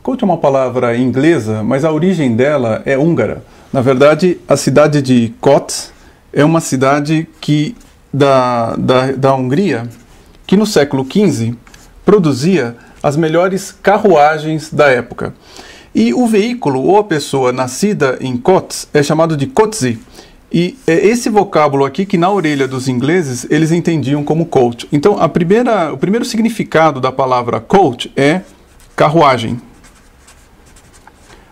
Coach é uma palavra inglesa, mas a origem dela é húngara. Na verdade, a cidade de Kódz é uma cidade da Hungria que no século XV produzia as melhores carruagens da época. E o veículo ou a pessoa nascida em Kódz é chamado de kocsi. E é esse vocábulo aqui que na orelha dos ingleses eles entendiam como coach. Então o primeiro significado da palavra coach é carruagem.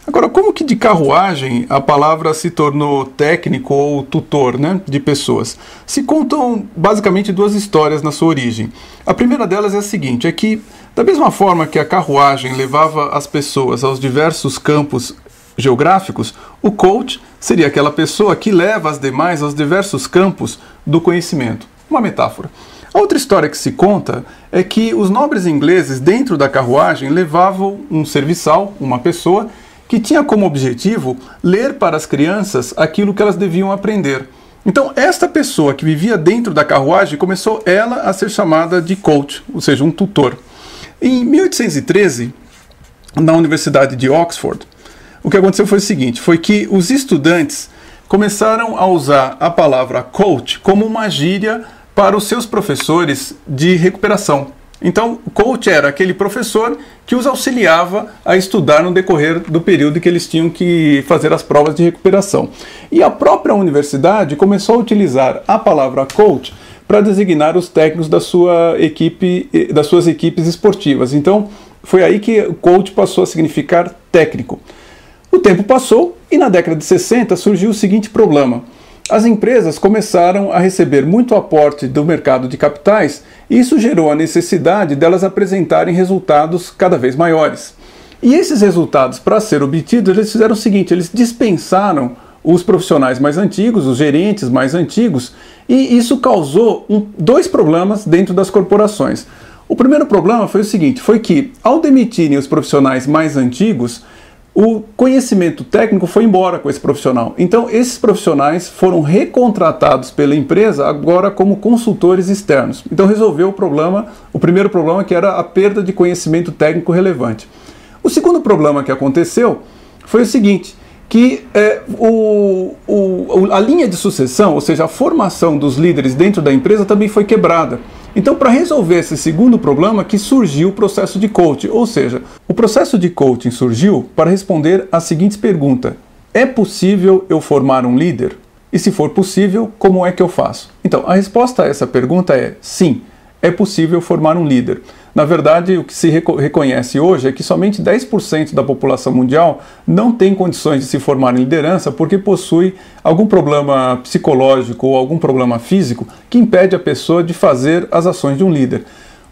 Agora, como que de carruagem a palavra se tornou técnico ou tutor, né, de pessoas? Se contam basicamente duas histórias na sua origem. A primeira delas é a seguinte, é que da mesma forma que a carruagem levava as pessoas aos diversos campos geográficos, o coach seria aquela pessoa que leva as demais aos diversos campos do conhecimento. Uma metáfora. A outra história que se conta é que os nobres ingleses dentro da carruagem levavam um serviçal, uma pessoa, que tinha como objetivo ler para as crianças aquilo que elas deviam aprender. Então, esta pessoa que vivia dentro da carruagem começou ela a ser chamada de coach, ou seja, um tutor. Em 1813, na Universidade de Oxford, o que aconteceu foi o seguinte, foi que os estudantes começaram a usar a palavra coach como uma gíria para os seus professores de recuperação. Então, coach era aquele professor que os auxiliava a estudar no decorrer do período que eles tinham que fazer as provas de recuperação. E a própria universidade começou a utilizar a palavra coach para designar os técnicos das suas equipes esportivas. Então, foi aí que o coach passou a significar técnico. O tempo passou e na década de 60 surgiu o seguinte problema. As empresas começaram a receber muito aporte do mercado de capitais e isso gerou a necessidade delas apresentarem resultados cada vez maiores. E esses resultados, para ser obtidos, eles fizeram o seguinte, eles dispensaram os profissionais mais antigos, os gerentes mais antigos, e isso causou dois problemas dentro das corporações. O primeiro problema foi o seguinte, foi que ao demitirem os profissionais mais antigos, o conhecimento técnico foi embora com esse profissional. Então, esses profissionais foram recontratados pela empresa agora como consultores externos. Então, resolveu o primeiro problema, que era a perda de conhecimento técnico relevante. O segundo problema que aconteceu foi o seguinte, que a linha de sucessão, ou seja, a formação dos líderes dentro da empresa também foi quebrada. Então, para resolver esse segundo problema que surgiu o processo de coaching, ou seja, o processo de coaching surgiu para responder a seguinte pergunta: é possível eu formar um líder? E se for possível, como é que eu faço? Então, a resposta a essa pergunta é sim, é possível formar um líder. Na verdade, o que se reconhece hoje é que somente 10% da população mundial não tem condições de se formar em liderança porque possui algum problema psicológico ou algum problema físico que impede a pessoa de fazer as ações de um líder.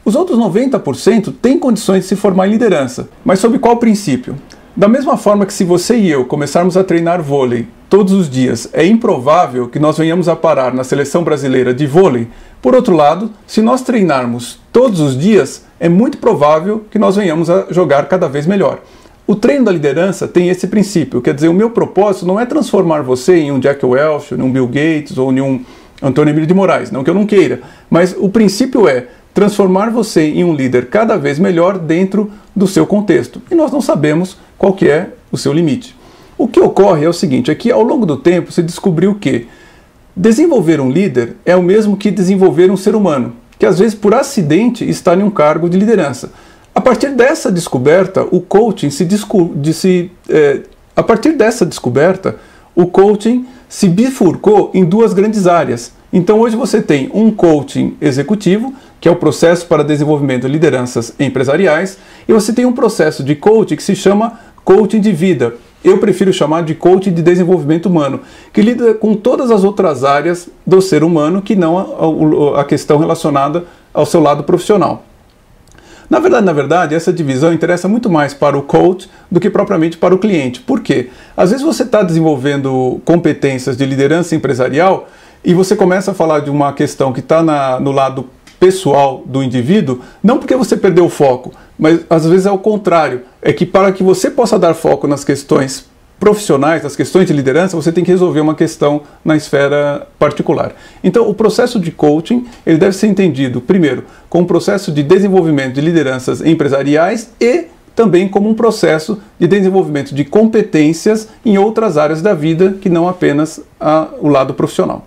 Os outros 90% têm condições de se formar em liderança, mas sob qual princípio? Da mesma forma que se você e eu começarmos a treinar vôlei todos os dias, é improvável que nós venhamos a parar na seleção brasileira de vôlei. Por outro lado, se nós treinarmos todos os dias, é muito provável que nós venhamos a jogar cada vez melhor. O treino da liderança tem esse princípio, quer dizer, o meu propósito não é transformar você em um Jack Welch, em um Bill Gates ou em um Antônio Emílio de Moraes, não que eu não queira, mas o princípio é transformar você em um líder cada vez melhor dentro do seu contexto. E nós não sabemos qual que é o seu limite. O que ocorre é o seguinte, é que ao longo do tempo se descobriu que desenvolver um líder é o mesmo que desenvolver um ser humano, que às vezes por acidente está em um cargo de liderança. A partir dessa descoberta, o coaching se bifurcou em duas grandes áreas. Então hoje você tem um coaching executivo, que é o processo para desenvolvimento de lideranças empresariais, e você tem um processo de coaching que se chama coaching de vida. Eu prefiro chamar de coaching de desenvolvimento humano, que lida com todas as outras áreas do ser humano que não a questão relacionada ao seu lado profissional. Na verdade, essa divisão interessa muito mais para o coach do que propriamente para o cliente. Por quê? Às vezes você está desenvolvendo competências de liderança empresarial e você começa a falar de uma questão que está no lado pessoal do indivíduo, não porque você perdeu o foco, mas às vezes é o contrário. É que para que você possa dar foco nas questões profissionais, nas questões de liderança, você tem que resolver uma questão na esfera particular. Então, o processo de coaching, ele deve ser entendido, primeiro, como um processo de desenvolvimento de lideranças empresariais e também como um processo de desenvolvimento de competências em outras áreas da vida que não apenas o lado profissional.